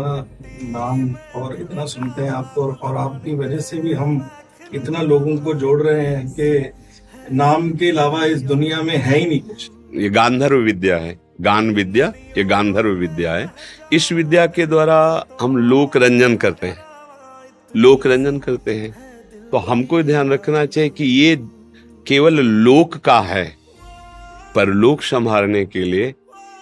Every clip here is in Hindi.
नाम और इतना सुनते हैं आपको, और आपकी वजह से भी हम इतना लोगों को जोड़ रहे हैं कि नाम के अलावा इस दुनिया में है ही नहीं कुछ। ये गांधर्व विद्या है, गान विद्या, ये गांधर्व विद्या है। इस विद्या के द्वारा हम लोक रंजन करते हैं, लोक रंजन करते हैं। तो हमको ध्यान रखना चाहिए कि ये केवल लोक का है, पर लोक संभालने के लिए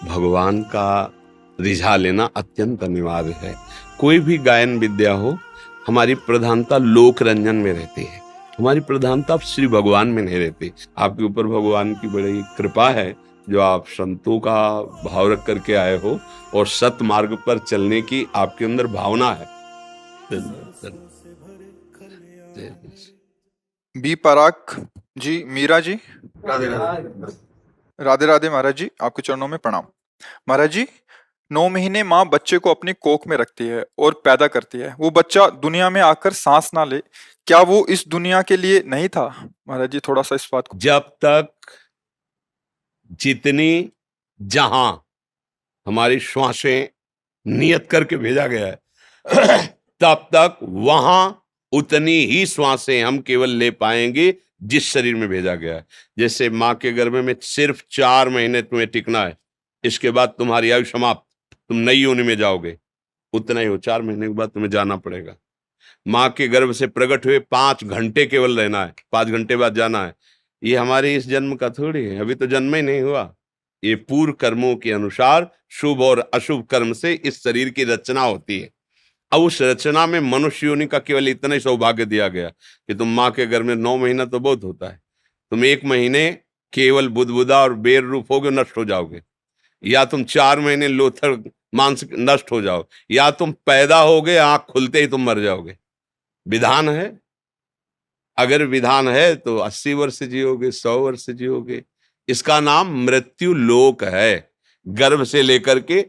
भगवान का रिझा लेना अत्यंत अनिवार्य है। कोई भी गायन विद्या हो, हमारी प्रधानता लोक रंजन में रहती है, हमारी प्रधानता श्री भगवान में नहीं रहती। आपके ऊपर भगवान की बड़ी कृपा है जो आप संतों का भाव रख करके आए हो और सत मार्ग पर चलने की आपके अंदर भावना है। बी पराग जी, मीरा जी, राधे राधे। राधे राधे महाराज जी, आपके चरणों में प्रणाम। महाराज जी, 9 महीने माँ बच्चे को अपनी कोख में रखती है और पैदा करती है। वो बच्चा दुनिया में आकर सांस ना ले, क्या वो इस दुनिया के लिए नहीं था? महाराज जी थोड़ा सा इस बात को। जब तक जितनी जहां हमारी श्वासें नियत करके भेजा गया है तब तक वहां उतनी ही श्वासें हम केवल ले पाएंगे जिस शरीर में भेजा गया है। जैसे माँ के गर्भ में सिर्फ 4 महीने तुम्हें टिकना है, इसके बाद तुम्हारी आयु समाप्त, तुम नई योनि में जाओगे, उतना ही हो। 4 महीने के बाद तुम्हें जाना पड़ेगा। माँ के गर्भ से प्रकट हुए 5 घंटे केवल रहना है, 5 घंटे बाद जाना है। ये हमारे इस जन्म का थोड़ी है, अभी तो जन्म ही नहीं हुआ। ये पूर्व कर्मों के अनुसार शुभ और अशुभ कर्म से इस शरीर की रचना होती है। अब उस रचना में मनुष्य योनि का केवल इतना ही सौभाग्य दिया गया कि तुम माँ के गर्भ में 9 महीना तो बहुत होता है, तुम 1 महीने केवल बुदबुदा और बेर रूप होगे, नष्ट हो जाओगे, या तुम 4 महीने लोथर मांस नष्ट हो जाओ, या तुम पैदा होगे आंख खुलते ही तुम मर जाओगे। विधान है, अगर विधान है तो 80 वर्ष जियोगे, 100 वर्ष जियोगे। इसका नाम मृत्यु लोक है। गर्भ से लेकर के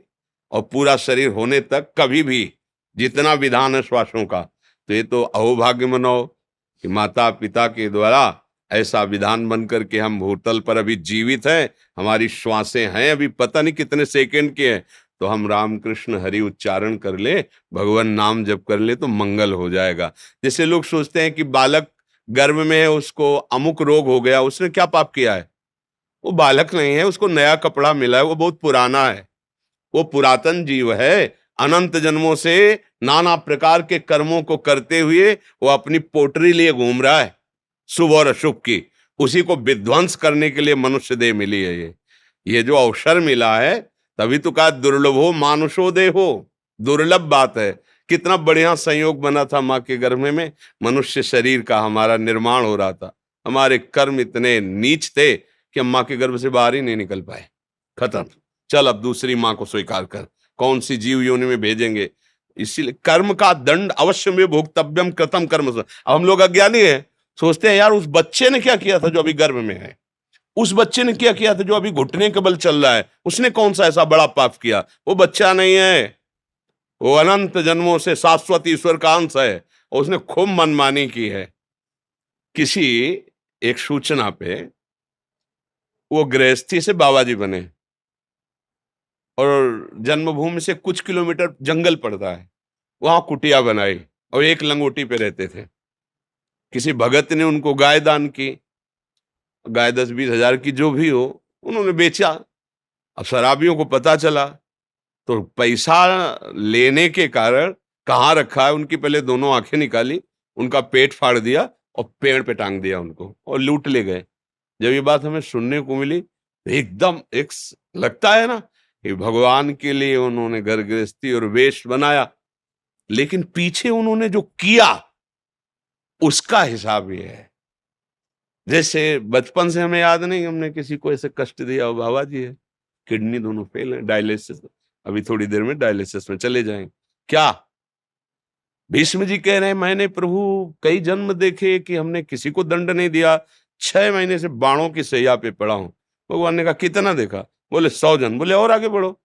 और पूरा शरीर होने तक कभी भी जितना विधान है श्वासों का, तो ये तो अहोभाग्य मनाओ कि माता पिता के द्वारा ऐसा विधान बन करके हम भूतल पर अभी जीवित हैं। हमारी श्वासें हैं अभी पता नहीं कितने सेकंड के हैं, तो हम राम कृष्ण हरि उच्चारण कर ले, भगवान नाम जप कर ले तो मंगल हो जाएगा। जैसे लोग सोचते हैं कि बालक गर्भ में है, उसको अमुक रोग हो गया, उसने क्या पाप किया है? वो बालक नहीं है, उसको नया कपड़ा मिला है, वो बहुत पुराना है, वो पुरातन जीव है। अनंत जन्मों से नाना प्रकार के कर्मों को करते हुए वो अपनी पोटरी लिए घूम रहा है, शुभ और अशुभ की। उसी को विध्वंस करने के लिए मनुष्य देह मिली है। ये जो अवसर मिला है, तभी तो कहा दुर्लभो मानुषो देहो, दुर्लभ बात है। कितना बढ़िया संयोग बना था माँ के गर्भ में, मनुष्य शरीर का हमारा निर्माण हो रहा था। हमारे कर्म इतने नीच थे कि हम माँ के गर्भ से बाहर ही नहीं निकल पाए। खत्म, चल अब दूसरी माँ को स्वीकार कर, कौन सी जीव योनि में भेजेंगे। इसीलिए कर्म का दंड अवश्य में भोक्तव्यम कृतम कर्म। अब हम लोग अज्ञानी हैं, सोचते हैं यार उस बच्चे ने क्या किया था जो अभी गर्भ में है, उस बच्चे ने क्या किया था जो अभी घुटने के बल चल रहा है, उसने कौन सा ऐसा बड़ा पाप किया। वो बच्चा नहीं है, वो अनंत जन्मों से शाश्वत ईश्वर का अंश है, और उसने खूब मनमानी की है। किसी एक सूचना पे वो गृहस्थी से बाबा जी बने, और जन्मभूमि से कुछ किलोमीटर जंगल पड़ता है, वहां कुटिया बनाई और एक लंगोटी पे रहते थे। किसी भगत ने उनको गाय दान की, गाय 10-20 हजार की जो भी हो, उन्होंने बेचा। अब शराबियों को पता चला तो पैसा लेने के कारण कहाँ रखा है उनकी पहले दोनों आंखें निकाली, उनका पेट फाड़ दिया और पेड़ पे टांग दिया उनको, और लूट ले गए। जब ये बात हमें सुनने को मिली तो एकदम लगता है ना कि भगवान के लिए उन्होंने घर गृहस्थी और वेश बनाया, लेकिन पीछे उन्होंने जो किया उसका हिसाब ये है। जैसे बचपन से हमें याद नहीं हमने किसी को ऐसे कष्ट दिया हो। बाबा जी है, किडनी दोनों फेल है, डायलिसिस, अभी थोड़ी देर में डायलिसिस में चले जाएंगे। क्या भीष्म जी कह रहे हैं, मैंने प्रभु कई जन्म देखे कि हमने किसी को दंड नहीं दिया, 6 महीने से बाणों की सैया पे पड़ा हूं। भगवान ने कहा कितना देखा? बोले 100 जन। बोले और आगे बढ़ो।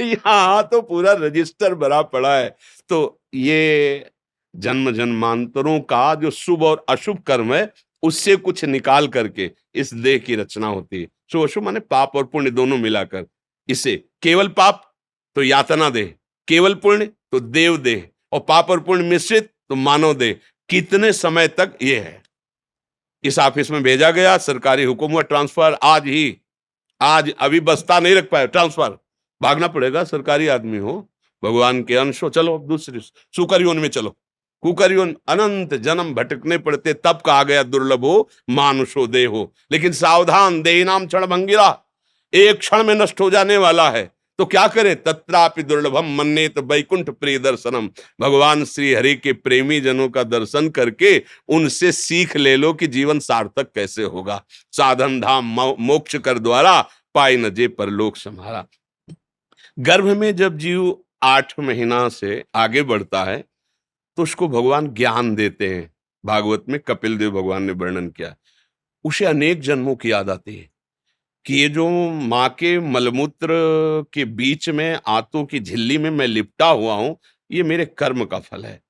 यहाँ तो पूरा रजिस्टर भरा पड़ा है। तो ये जन्म जन्मांतरों का जो शुभ और अशुभ कर्म है, उससे कुछ निकाल करके इस देह की रचना होती है। शुभ अशुभ माने पाप और पुण्य दोनों मिलाकर। इसे केवल पाप तो यातना दे, केवल पुण्य तो देव देह, और पाप और पुण्य मिश्रित तो मानव देह। कितने समय तक ये है। इस ऑफिस में भेजा गया, सरकारी हुक्म हुआ ट्रांसफर, आज ही, आज अभी बस्ता नहीं रख पाए, ट्रांसफर, भागना पड़ेगा, सरकारी आदमी हो, भगवान के अंश हो, चलो दूसरी सुकर योनि में चलो। कुकर योनि, अनंत जन्म भटकने पड़ते, तब कहा गया दुर्लभो मानुषो देहो। लेकिन सावधान, देही नाम क्षण भंगिरा, एक क्षण में नष्ट हो जाने वाला है। तो क्या करे, तत्रापि दुर्लभम मन्येत वैकुंठ प्रिय दर्शनम। भगवान श्री हरि के प्रेमी जनों का दर्शन करके उनसे सीख ले लो कि जीवन सार्थक कैसे होगा। साधन धाम मोक्ष कर द्वारा, पाई न जे परलोक सम्हारा। गर्भ में जब जीव 8 महीना से आगे बढ़ता है तो उसको भगवान ज्ञान देते हैं। भागवत में कपिल देव भगवान ने वर्णन किया, उसे अनेक जन्मों की याद आती है कि ये जो माँ के मलमूत्र के बीच में आंतों की झिल्ली में मैं लिपटा हुआ हूं, ये मेरे कर्म का फल है।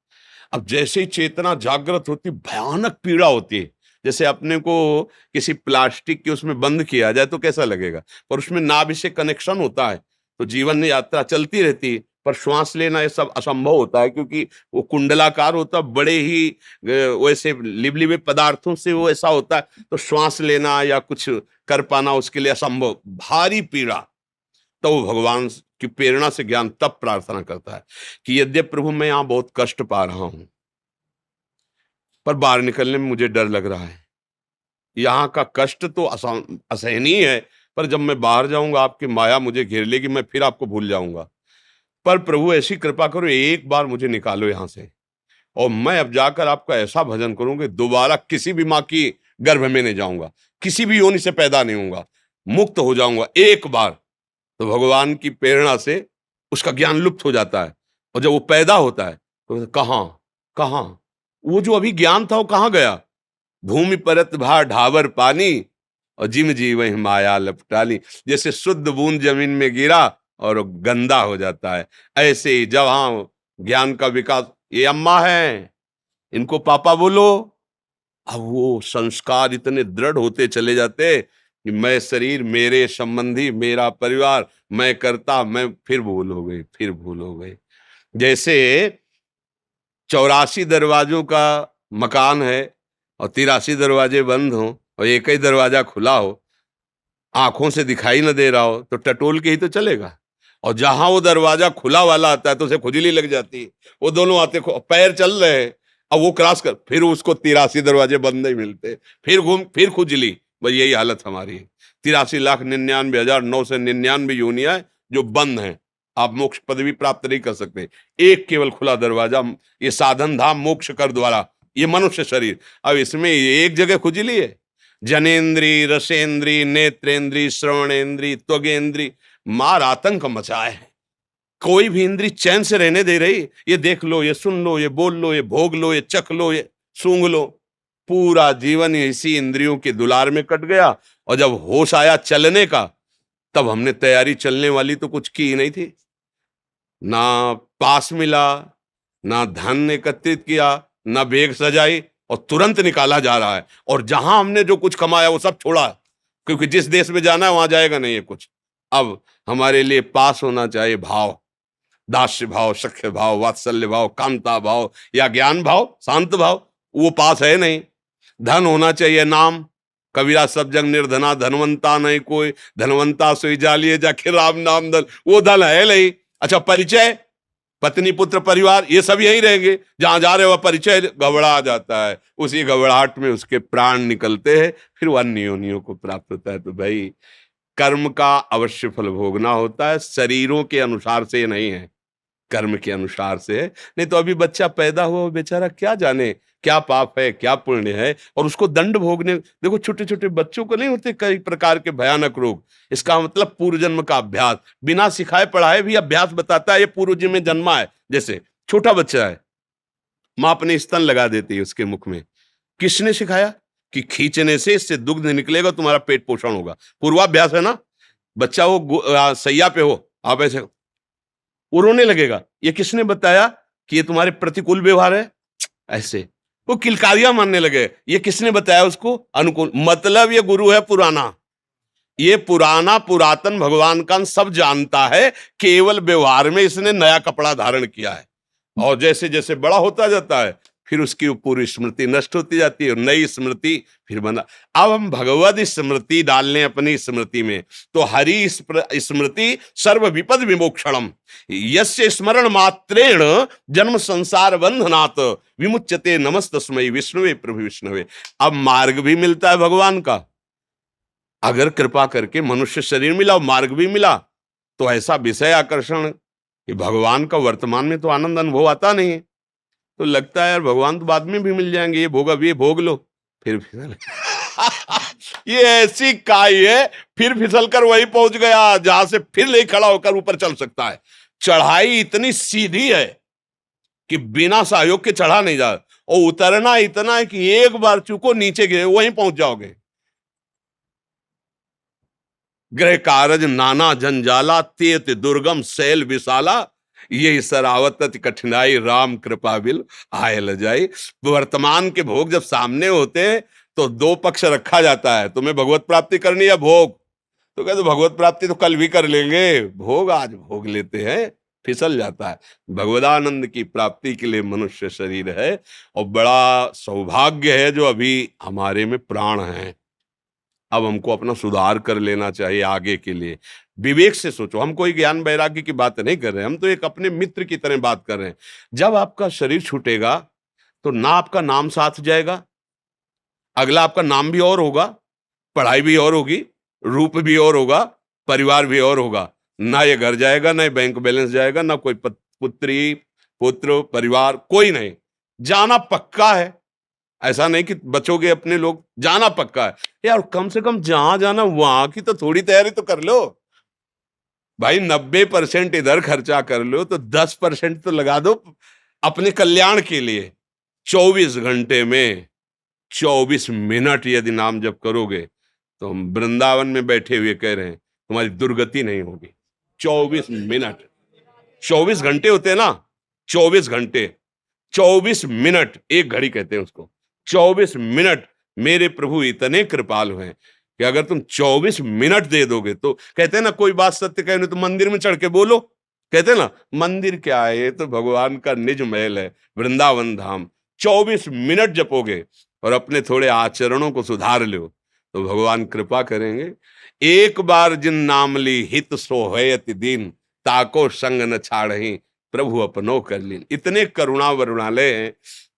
अब जैसे ही चेतना जागृत होती, भयानक पीड़ा होती है। जैसे अपने को किसी प्लास्टिक के उसमें बंद किया जाए तो कैसा लगेगा, पर उसमें नाभि से कनेक्शन होता है तो जीवन यात्रा चलती रहती है। पर श्वास लेना ये सब असंभव होता है, क्योंकि वो कुंडलाकार होता, बड़े ही वैसे लिबलिबे पदार्थों से वो ऐसा होता है, तो श्वास लेना या कुछ कर पाना उसके लिए असंभव, भारी पीड़ा। तो वो भगवान की प्रेरणा से ज्ञान तब प्रार्थना करता है कि यद्यपि प्रभु मैं यहां बहुत कष्ट पा रहा हूं, पर बाहर निकलने में मुझे डर लग रहा है। यहाँ का कष्ट तो असहनीय है, पर जब मैं बाहर जाऊंगा आपकी माया मुझे घेर लेगी, मैं फिर आपको भूल जाऊंगा। पर प्रभु ऐसी कृपा करो, एक बार मुझे निकालो यहां से, और मैं अब जाकर आपका ऐसा भजन करूंगा, दोबारा किसी भी माँ की गर्भ में नहीं जाऊंगा, किसी भी योनि से पैदा नहीं होऊंगा, मुक्त हो जाऊंगा एक बार। तो भगवान की प्रेरणा से उसका ज्ञान लुप्त हो जाता है, और जब वो पैदा होता है तो कहां कहां वो जो अभी ज्ञान था वो कहां गया। भूमि परत भा ढावर पानी, और जिम जी वही माया लपटाली। जैसे शुद्ध बूंद जमीन में गिरा और गंदा हो जाता है, ऐसे ही जब ज्ञान का विकास, ये अम्मा है इनको पापा बोलो, अब वो संस्कार इतने दृढ़ होते चले जाते कि मैं शरीर, मेरे संबंधी, मेरा परिवार, मैं करता, मैं, फिर भूल हो गई, फिर भूल हो गई। जैसे 84 दरवाजों का मकान है और 83 दरवाजे बंद हो और एक ही दरवाजा खुला हो, आंखों से दिखाई न दे रहा हो, तो टटोल के ही तो चलेगा। और जहां वो दरवाजा खुला वाला आता है तो उसे खुजली लग जाती है, वो दोनों आते, पैर चल रहे हैं, अब वो क्रॉस कर, फिर उसको 83 दरवाजे बंद नहीं मिलते, फिर घूम, फिर खुजली। बस यही हालत हमारी है। 83,99,999 योनियां जो बंद हैं, आप मोक्ष पदवी प्राप्त नहीं कर सकते। एक केवल खुला दरवाजा, ये साधन धाम मोक्ष कर द्वारा, ये मनुष्य शरीर। अब इसमें एक जगह खुजली है, जनेन्द्री, रसेंद्री, नेत्रेंद्री, श्रवणेंद्री, त्वगेंद्री, मार आतंक मचाए है। कोई भी इंद्री चैन से रहने दे रही, ये देख लो, ये सुन लो, ये बोल लो, ये भोग लो, ये चख लो, ये सूंघ लो। पूरा जीवन इसी इंद्रियों के दुलार में कट गया, और जब होश आया चलने का, तब हमने तैयारी चलने वाली तो कुछ की ही नहीं थी। ना पास मिला, ना धन एकत्रित किया, ना बेग सजाई, और तुरंत निकाला जा रहा है। और जहां हमने जो कुछ कमाया वो सब छोड़ा, क्योंकि जिस देश में जाना है वहां जाएगा नहीं ये कुछ। अब हमारे लिए पास होना चाहिए भाव, दास्य भाव, सख्य भाव, वात्सल्य भाव, कांता भाव या ज्ञान भाव, शांत भाव, वो पास है नहीं। धन होना चाहिए नाम, कबीरा सब जग निर्धना धनवंता नहीं कोई, धनवंता सोई जालिए जाके राम नाम धन, वो धन है नहीं। अच्छा, परिचय, पत्नी पुत्र परिवार, ये सब यही रहेंगे, जहां जा रहे हो परिचय घबरा जाता है, उसी घबराहट में उसके प्राण निकलते हैं, फिर वो अन्य योनियों को प्राप्त होता है। तो भाई कर्म का अवश्य फल भोगना होता है, शरीरों के अनुसार से नहीं है, कर्म के अनुसार से है। नहीं तो अभी बच्चा पैदा हुआ बेचारा क्या जाने क्या पाप है क्या पुण्य है, और उसको दंड भोगने। देखो छोटे छोटे बच्चों को नहीं होते कई प्रकार के भयानक रोग, इसका मतलब पूर्व जन्म का अभ्यास, बिना सिखाए पढ़ाए भी अभ्यास बताता है, ये पूर्व जन्म में जन्मा है। जैसे छोटा बच्चा है, माँ अपने स्तन लगा देती है उसके मुख में, किसने सिखाया कि खींचने से इससे दुग्ध निकलेगा, तुम्हारा पेट पोषण होगा, पूर्वाभ्यास है ना। बच्चा वो सैया पे हो, आप ऐसे वो रोने लगेगा, ये किसने बताया कि ये तुम्हारे प्रतिकूल व्यवहार है, ऐसे वो किलकारियां मानने लगे, ये किसने बताया उसको अनुकूल, मतलब ये गुरु है पुराना, ये पुरातन भगवान का सब जानता है, केवल व्यवहार में इसने नया कपड़ा धारण किया है। और जैसे जैसे बड़ा होता जाता है फिर उसकी पूरी स्मृति नष्ट होती जाती है और नई स्मृति फिर बना। अब हम भगवद स्मृति डाल लें अपनी स्मृति में, तो हरि स्मृति सर्व विपद विमोक्षणम यस्य स्मरण मात्रेण जन्म संसार बंधनात् विमुच्यते नमस्तस्मै विष्णुवे प्रभु विष्णुवे। अब मार्ग भी मिलता है भगवान का, अगर कृपा करके मनुष्य शरीर मिला और मार्ग भी मिला तो ऐसा विषय आकर्षण कि भगवान का वर्तमान में तो आनंद अनुभव आता नहीं है, तो लगता है यार भगवान तो बाद में भी मिल जाएंगे, ये भोग अभी भोग लो फिर फिसल ये ऐसी काई है, फिर फिसल कर वही पहुंच गया जहां से फिर ले खड़ा होकर ऊपर चल सकता है। चढ़ाई इतनी सीधी है कि बिना सहयोग के चढ़ा नहीं जा, और उतरना इतना है कि एक बार चूको नीचे गिरे वहीं पहुंच जाओगे। गृह कारज नाना जंजाला तेत दुर्गम शैल विशाला ये सरावत कठिनाई राम कृपा बिल आय ल जाई। वर्तमान के भोग जब सामने होते हैं तो दो पक्ष रखा जाता है, तुम्हें भगवत प्राप्ति करनी है भोग, तो कहते भगवत प्राप्ति तो कल भी कर लेंगे, भोग आज भोग लेते हैं, फिसल जाता है। भगवदानंद की प्राप्ति के लिए मनुष्य शरीर है और बड़ा सौभाग्य है जो अभी हमारे में प्राण है। अब हमको अपना सुधार कर लेना चाहिए आगे के लिए। विवेक से सोचो, हम कोई ज्ञान वैराग्य की बात नहीं कर रहे, हम तो एक अपने मित्र की तरह बात कर रहे हैं। जब आपका शरीर छूटेगा तो ना आपका नाम साथ जाएगा, अगला आपका नाम भी और होगा, पढ़ाई भी और होगी, रूप भी और होगा, परिवार भी और होगा। ना ये घर जाएगा, ना ये बैंक बैलेंस जाएगा, ना कोई पुत्री पुत्र परिवार कोई नहीं, जाना पक्का है। ऐसा नहीं कि बचोगे अपने लोग, जाना पक्का है यार। कम से कम जहां जाना वहां की तो थोड़ी तैयारी तो कर लो भाई। 90% इधर खर्चा कर लो तो 10% तो लगा दो अपने कल्याण के लिए। 24 घंटे में 24 मिनट यदि नाम जप करोगे तो हम वृंदावन में बैठे हुए कह रहे हैं तुम्हारी दुर्गति नहीं होगी। 24 मिनट, 24 घंटे होते हैं ना, 24 घंटे, 24 मिनट, एक घड़ी कहते हैं उसको। 24 मिनट मेरे प्रभु इतने कृपालु हैं कि अगर तुम 24 मिनट दे दोगे तो, कहते हैं ना कोई बात सत्य कहने तो मंदिर में चढ़ के बोलो, कहते हैं ना मंदिर क्या है, ये तो भगवान का निज महल है, वृंदावन धाम। 24 मिनट जपोगे और अपने थोड़े आचरणों को सुधार लो तो भगवान कृपा करेंगे। एक बार जिन नाम ली हित सोहयति दीन ताको संग न छाड़ही प्रभु अपनो कर लीन। इतने करुणा वरुणालय हैं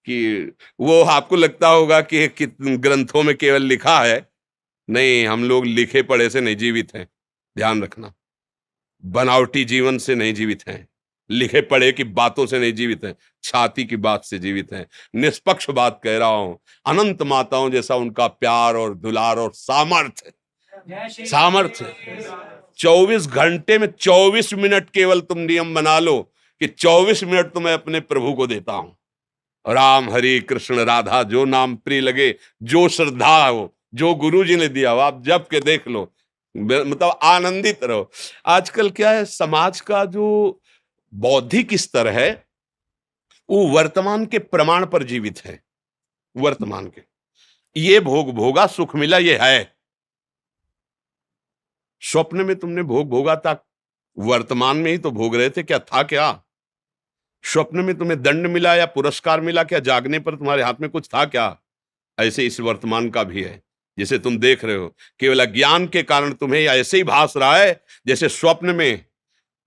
कि वो आपको लगता होगा कि ग्रंथों में केवल लिखा है, नहीं, हम लोग लिखे पढ़े से नहीं जीवित हैं, ध्यान रखना। बनावटी जीवन से नहीं जीवित हैं, लिखे पढ़े की बातों से नहीं जीवित हैं, छाती की बात से जीवित हैं। निष्पक्ष बात कह रहा हूं, अनंत माताओं जैसा उनका प्यार और दुलार और सामर्थ्य 24 घंटे में 24 मिनट केवल तुम नियम बना लो कि 24 मिनट तो मैं अपने प्रभु को देता हूं। राम हरि कृष्ण राधा जो नाम प्रिय लगे, जो श्रद्धा हो, जो गुरु जी ने दिया हो, आप जप के देख लो, मतलब आनंदित रहो। आजकल क्या है, समाज का जो बौद्धिक स्तर है वो वर्तमान के प्रमाण पर जीवित है। वर्तमान के ये भोग भोगा, सुख मिला, ये है। स्वप्न में तुमने भोग भोगा था, वर्तमान में ही तो भोग रहे थे, क्या था क्या? स्वप्न में तुम्हें दंड मिला या पुरस्कार मिला क्या? जागने पर तुम्हारे हाथ में कुछ था क्या? ऐसे इस वर्तमान का भी है, जिसे तुम देख रहे हो। केवल अज्ञान के कारण तुम्हें ऐसे ही भास रहा है जैसे स्वप्न में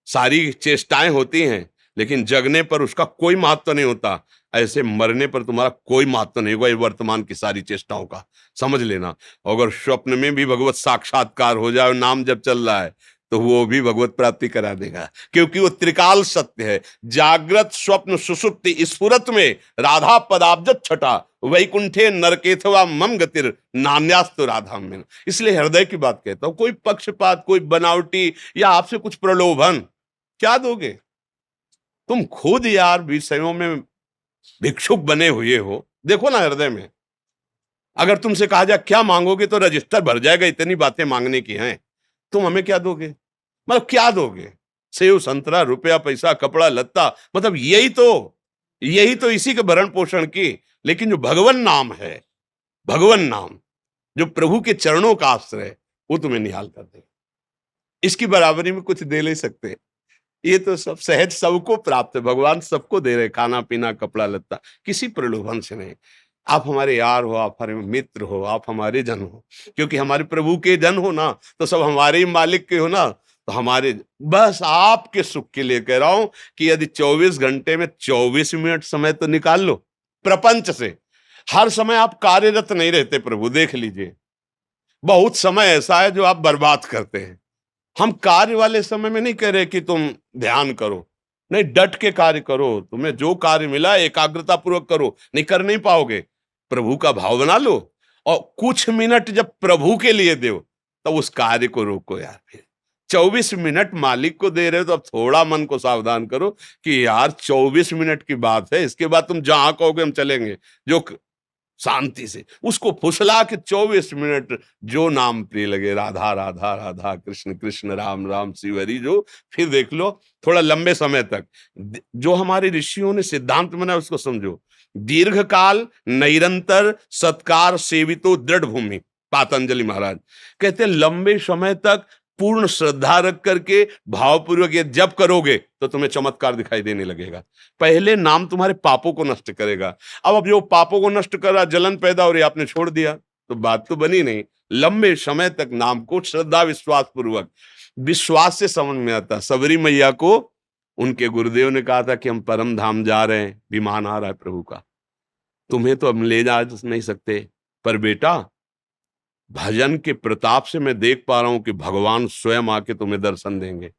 सारी चेष्टाएं होती हैं लेकिन जगने पर उसका कोई महत्व नहीं होता, ऐसे मरने पर तुम्हारा कोई महत्व नहीं होगा ये वर्तमान की सारी चेष्टाओं का, समझ लेना। अगर स्वप्न में भी भगवत साक्षात्कार हो जाए, नाम जब चल रहा है, तो वो भी भगवत प्राप्ति करा देगा, क्योंकि वो त्रिकाल सत्य है। जागृत स्वप्न सुषुप्ति स्फुरत में राधा पदाब्जत छटा वैकुंठे नरकेथवा मम गतिर नान्यास्तु राधा में। इसलिए हृदय की बात कहता हूं, कोई पक्षपात, कोई बनावटी या आपसे कुछ प्रलोभन क्या दोगे? तुम खुद यार विषयों में भिक्षुक बने हुए हो, देखो ना हृदय में। अगर तुमसे कहा जाए क्या मांगोगे तो रजिस्टर भर जाएगा, इतनी बातें मांगने की हैं। तुम हमें क्या दोगे? मतलब क्या दोगे? सेव संतरा, रुपया पैसा, कपड़ा लत्ता, मतलब यही तो इसी के भरण पोषण की। लेकिन जो भगवन नाम है, भगवन नाम जो प्रभु के चरणों का आश्रय, वो तुम्हें निहाल कर देगा। इसकी बराबरी में कुछ दे नहीं सकते। ये तो सब सहज सबको प्राप्त है, भगवान सबको दे रहे, खाना पीना कपड़ा लत्ता, किसी प्रलोभन से नहीं। आप हमारे यार हो, आप हमारे मित्र हो, आप हमारे जन हो, क्योंकि हमारे प्रभु के जन हो ना, तो सब हमारे ही मालिक के हो ना, तो हमारे बस आपके सुख के लिए कह रहा हूं कि यदि 24 घंटे में 24 मिनट समय तो निकाल लो प्रपंच से। हर समय आप कार्यरत नहीं रहते प्रभु, देख लीजिए बहुत समय ऐसा है जो आप बर्बाद करते हैं। हम कार्य वाले समय में नहीं कह रहे कि तुम ध्यान करो, नहीं, डट के कार्य करो, तुम्हें जो कार्य मिला एकाग्रता पूर्वक करो, नहीं कर नहीं पाओगे, प्रभु का भाव बना लो और कुछ मिनट जब प्रभु के लिए दो तब उस कार्य को रोको यार। फिर 24 मिनट मालिक को दे रहे हो तो अब थोड़ा मन को सावधान करो कि यार 24 मिनट की बात है, इसके बाद तुम जहां कहोगे हम चलेंगे, जो शांति से उसको फुसला के 24 मिनट जो नाम प्रिय लगे, राधा राधा राधा, कृष्ण कृष्ण, राम राम, शिव हरि, जो फिर देख लो थोड़ा लंबे समय तक। जो हमारे ऋषियों ने सिद्धांत बनाया उसको समझो, दीर्घ काल निरंतर सत्कार सेवितो दृढ़ भूमि। पातंजलि महाराज कहते हैं लंबे समय तक पूर्ण श्रद्धा रख करके भावपूर्वक ये जब करोगे तो तुम्हें चमत्कार दिखाई देने लगेगा। पहले नाम तुम्हारे पापों को नष्ट करेगा। अब जो पापों को नष्ट कर रहा, जलन पैदा हो रही, आपने छोड़ दिया तो बात तो बनी नहीं। लंबे समय तक नाम को श्रद्धा विश्वास पूर्वक, विश्वास से समझ में आता। सबरी मैया को उनके गुरुदेव ने कहा था कि हम परम धाम जा रहे हैं, विमान आ रहा है प्रभु का, तुम्हें तो हम ले जा नहीं सकते, पर बेटा भजन के प्रताप से मैं देख पा रहा हूं कि भगवान स्वयं आके तुम्हें दर्शन देंगे।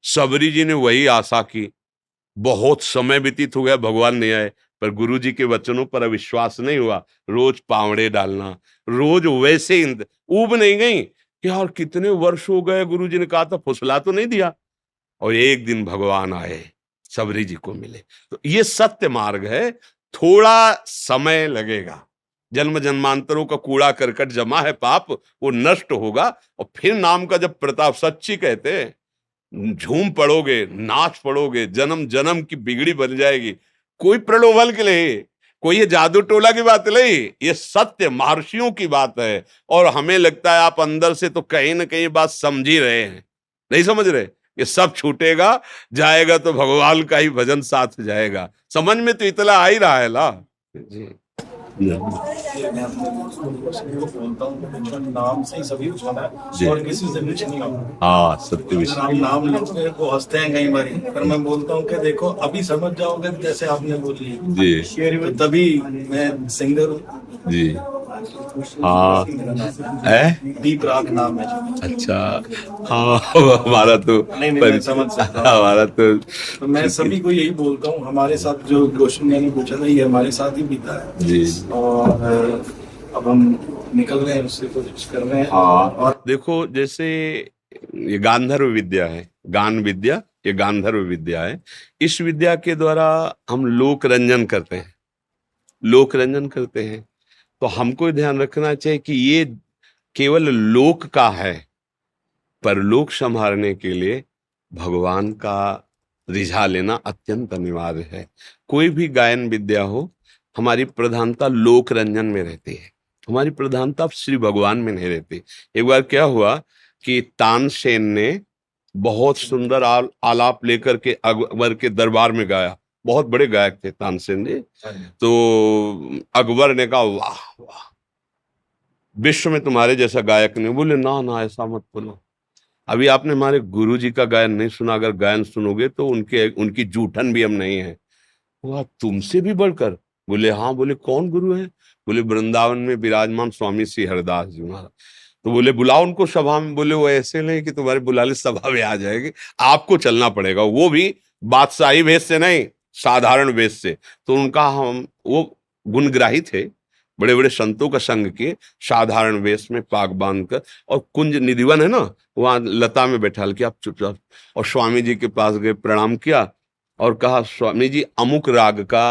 सबरी जी ने वही आशा की, बहुत समय व्यतीत हो गया, भगवान नहीं आए, पर गुरु जी के वचनों पर अविश्वास नहीं हुआ। रोज पावड़े डालना, रोज वैसे ऊब नहीं गई कि यार कितने वर्ष हो गए, गुरु जी ने कहा था, फुसला तो नहीं दिया। और एक दिन भगवान आए, सबरी जी को मिले। तो ये सत्य मार्ग है, थोड़ा समय लगेगा। जन्म जन्मांतरों का कूड़ा करकट जमा है पाप, वो नष्ट होगा और फिर नाम का जब प्रताप, सच्ची कहते हैं झूम पड़ोगे, नाच पड़ोगे, जन्म जन्म की बिगड़ी बन जाएगी। कोई प्रलोभन के लिए, कोई ये जादू टोला की बात नहीं, ये सत्य महर्षियों की बात है। और हमें लगता है आप अंदर से तो कहीं ना कहीं बात समझ ही रहे हैं, नहीं समझ रहे। ये सब छूटेगा, जाएगा तो भगवान का ही भजन साथ जाएगा। समझ में तो इतना आ ही रहा है ना जी। बोलता हूँ नाम से ही सभी कुछ होना जी। है और किसी से कुछ नहीं होना। हाँ सत्य विषय। हम नाम लेते वो हंसते हैं कई बार, पर मैं बोलता हूँ कि देखो अभी समझ जाओगे जैसे आपने बोली जी तो तभी मैं सिंगर हूँ जी। हाँ है, दीप राग नाम है। अच्छा हाँ हमारा तो नहीं मैं समझ सकता हूँ। हमारा तो तो मैं सभी को यही बोलता हूँ, हमारे साथ जो क्वेश्चन मैंने पूछा था ये हमारे साथ ही बीता है जी। और अब हम निकल रहे हैं, उससे कोशिश कर रहे हैं। हाँ और देखो जैसे ये गांधर्व विद्या है, गान विद्या, ये गांधर्व विद्या है। इस विद्या के द्वारा हम लोक रंजन करते हैं, लोक रंजन करते हैं। तो हमको ध्यान रखना चाहिए कि ये केवल लोक का है, पर लोक संभालने के लिए भगवान का रिझा लेना अत्यंत अनिवार्य है। कोई भी गायन विद्या हो, हमारी प्रधानता लोक रंजन में रहती है, हमारी प्रधानता श्री भगवान में नहीं रहती। एक बार क्या हुआ कि तानसेन ने बहुत सुंदर आलाप लेकर के अकबर के दरबार में गाया। बहुत बड़े गायक थे तानसेन जी। तो अकबर ने कहा वाह वाह, विश्व में तुम्हारे जैसा गायक नहीं। बोले ना ना ऐसा मत बोलो, अभी आपने हमारे गुरु जी का गायन नहीं सुना, अगर गायन सुनोगे तो उनकी जूठन भी हम नहीं है। वह तुमसे भी बढ़कर? बोले हाँ। बोले कौन गुरु है? बोले वृंदावन में विराजमान स्वामी श्री हरिदास जी महाराज। तो बोले बुलाओ उनको सभा में। बोले वो ऐसे नहीं कि तुम्हारे बुलाले सभा में आ जाएंगे, आपको चलना पड़ेगा, वो भी बादशाही वेश से नहीं, साधारण वेश से। तो उनका हम वो गुणग्राही थे, बड़े बड़े संतों का संग किए, साधारण वेश में पाग बांधकर, और कुंज निधिवन है ना, वहां लता में बैठा के आप चुपचाप। और स्वामी जी के पास गए, प्रणाम किया और कहा स्वामी जी अमुक राग का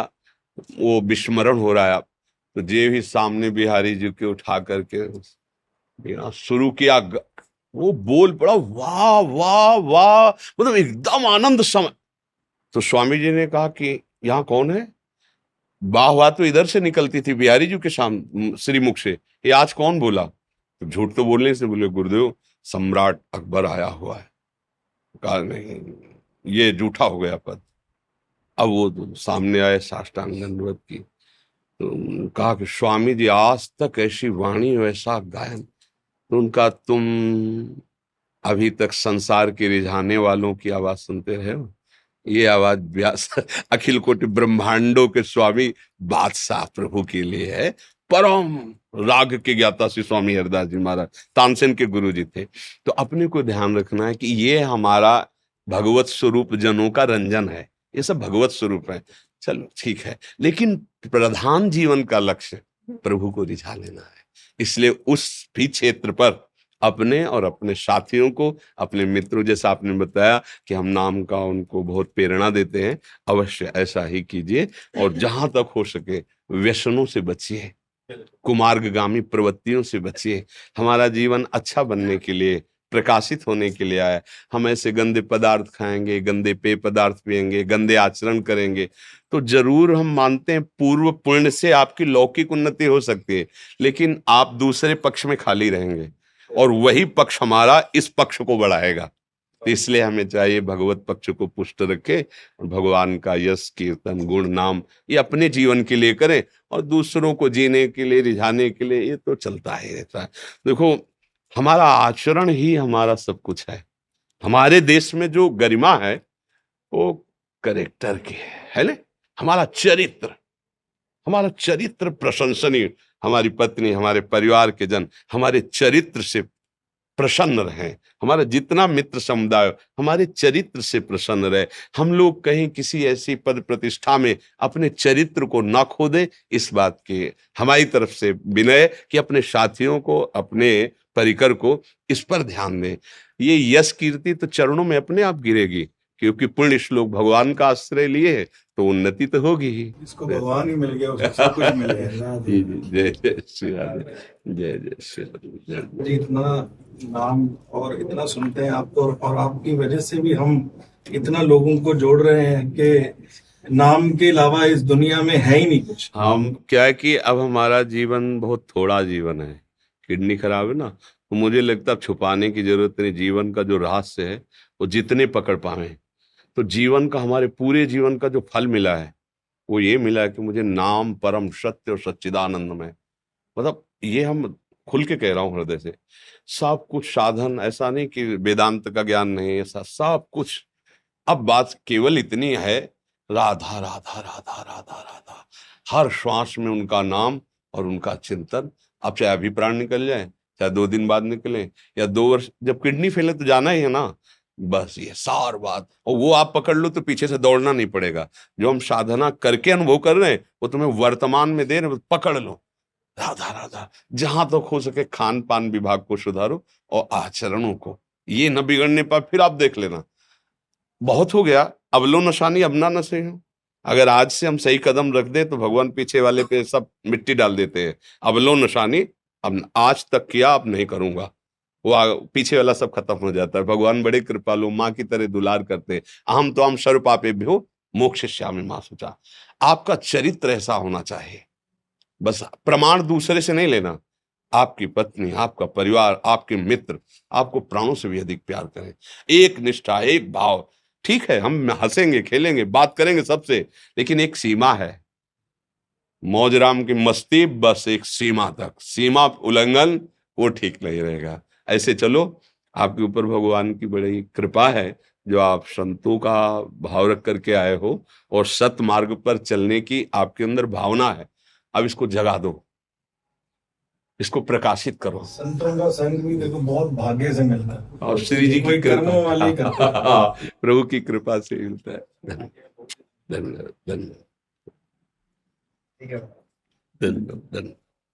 वो विस्मरण हो रहा है। तो जे भी सामने बिहारी जी के उठा करके शुरू किया, वो बोल पड़ा वाह वाह वाह, मतलब एकदम आनंद समय। तो स्वामी जी ने कहा कि यहाँ कौन है? वाह वाह तो इधर से निकलती थी बिहारी जी के सामने श्रीमुख से, ये आज कौन बोला? तो झूठ तो बोलने से बोले गुरुदेव सम्राट अकबर आया हुआ है। कहा नहीं, ये झूठा हो गया पद। अब वो तो सामने आए, साष्टांग दंडवत की, तो कहा कि स्वामी जी आज तक ऐसी वाणी वैसा गायन। तो उनका तुम अभी तक संसार के रिझाने वालों की आवाज सुनते रहे हो, ये आवाज व्यास अखिल कोटि ब्रह्मांडों के स्वामी बादशाह प्रभु के लिए है। परम राग के ज्ञाता श्री स्वामी हरिदास जी महाराज तानसेन के गुरु जी थे। तो अपने को ध्यान रखना है कि ये हमारा भगवत स्वरूप जनों का रंजन है, ये सब भगवत स्वरूप है। चलो ठीक है, लेकिन प्रधान जीवन का लक्ष्य प्रभु को रिझा लेना है। इसलिए उस भी क्षेत्र पर अपने और अपने साथियों को, अपने मित्रों, जैसा आपने बताया कि हम नाम का उनको बहुत प्रेरणा देते हैं, अवश्य ऐसा ही कीजिए। और जहां तक हो सके व्यसनों से बचिए, कुमार्गगामी प्रवृत्तियों से बचिए। हमारा जीवन अच्छा बनने के लिए, प्रकाशित होने के लिए आया। हम ऐसे गंदे पदार्थ खाएंगे, गंदे पेय पदार्थ पिएंगे, गंदे आचरण करेंगे, तो जरूर हम मानते हैं पूर्व पुण्य से आपकी लौकिक उन्नति हो सकती है, लेकिन आप दूसरे पक्ष में खाली रहेंगे और वही पक्ष हमारा इस पक्ष को बढ़ाएगा। तो इसलिए हमें चाहिए भगवत पक्ष को पुष्ट रखे और भगवान का यश कीर्तन गुण नाम ये अपने जीवन के लिए करें, और दूसरों को जीने के लिए, रिझाने के लिए ये तो चलता ही रहता है। देखो, हमारा आचरण ही हमारा सब कुछ है। हमारे देश में जो गरिमा है वो करेक्टर की है ना। हमारा चरित्र प्रशंसनीय। हमारी पत्नी, हमारे परिवार के जन हमारे चरित्र से प्रसन्न रहें। हमारा जितना मित्र समुदाय हमारे चरित्र से प्रसन्न रहे। हम लोग कहीं किसी ऐसी पद प्रतिष्ठा में अपने चरित्र को ना खो दें, इस बात की हमारी तरफ से विनय कि अपने साथियों को, अपने परिकर को इस पर ध्यान दें। ये यश कीर्ति तो चरणों में अपने आप गिरेगी, क्योंकि पुण्य श्लोक भगवान का आश्रय लिए है तो उन्नति तो होगी ही। इसको भगवान ही मिल गया, उसको सब कुछ मिल गया। जय जय श्री राम, जय जय श्री राम। जी, इतना नाम और इतना सुनते हैं आपको, और आपकी वजह से भी हम इतना लोगों को जोड़ रहे हैं कि नाम के अलावा इस दुनिया में है ही नहीं कुछ। हम क्या है कि अब हमारा जीवन बहुत थोड़ा जीवन है, किडनी खराब है ना, तो मुझे लगता है छुपाने की जरूरत नहीं। जीवन का जो रहस्य है वो जितने पकड़ पाए, तो जीवन का, हमारे पूरे जीवन का जो फल मिला है वो ये मिला है कि मुझे नाम परम सत्य और सच्चिदानंद में, मतलब ये हम खुल के कह रहा हूँ हृदय से, सब कुछ साधन, ऐसा नहीं कि वेदांत का ज्ञान नहीं, ऐसा सब कुछ। अब बात केवल इतनी है, राधा राधा राधा राधा राधा, हर श्वास में उनका नाम और उनका चिंतन। अब चाहे अभी प्राण निकल जाए, चाहे 2 दिन बाद निकले या 2 वर्ष, जब किडनी फेल है तो जाना ही है ना। बस ये सार बात, और वो आप पकड़ लो तो पीछे से दौड़ना नहीं पड़ेगा। जो हम साधना करके अनुभव कर रहे हैं वो तुम्हें वर्तमान में दे रहे, पकड़ लो। राधा राधा, जहां तक तो हो सके खान पान विभाग को सुधारो और आचरणों को ये न बिगड़ने पर फिर आप देख लेना, बहुत हो गया। अब लो नशानी अब ना नशे हो। अगर आज से हम सही कदम रख दे तो भगवान पीछे वाले पे सब मिट्टी डाल देते हैं। अब लो नशानी, अब आज तक किया अब नहीं करूंगा, वो पीछे वाला सब खत्म हो जाता है। भगवान बड़े कृपालु, माँ की तरह दुलार करते। अहम तो हम सर्व पापेभ्यो मोक्षयिष्यामि मां शुचा। आपका चरित्र ऐसा होना चाहिए। बस प्रमाण दूसरे से नहीं लेना। आपकी पत्नी, आपका परिवार, आपके मित्र आपको प्राणों से भी अधिक प्यार करें। एक निष्ठा, एक भाव। ठीक है, हम हंसेंगे, खेलेंगे, बात करेंगे सबसे, लेकिन एक सीमा है। मौज राम की मस्ती बस एक सीमा तक, सीमा उल्लंघन वो ठीक नहीं रहेगा। ऐसे चलो, आपके ऊपर भगवान की बड़ी कृपा है जो आप संतों का भाव रख करके आए हो और सत मार्ग पर चलने की आपके अंदर भावना है। अब इसको जगा दो, इसको प्रकाशित करो। संतों का संग भी देखो बहुत भाग्य से मिलता है, और श्री जी की कर्मों वाले ही करते हैं। प्रभु की कृपा से मिलता है। धन्यवाद, धन्यवाद, धन्यवाद, ठीक है। धन्यवाद, धन्यवाद।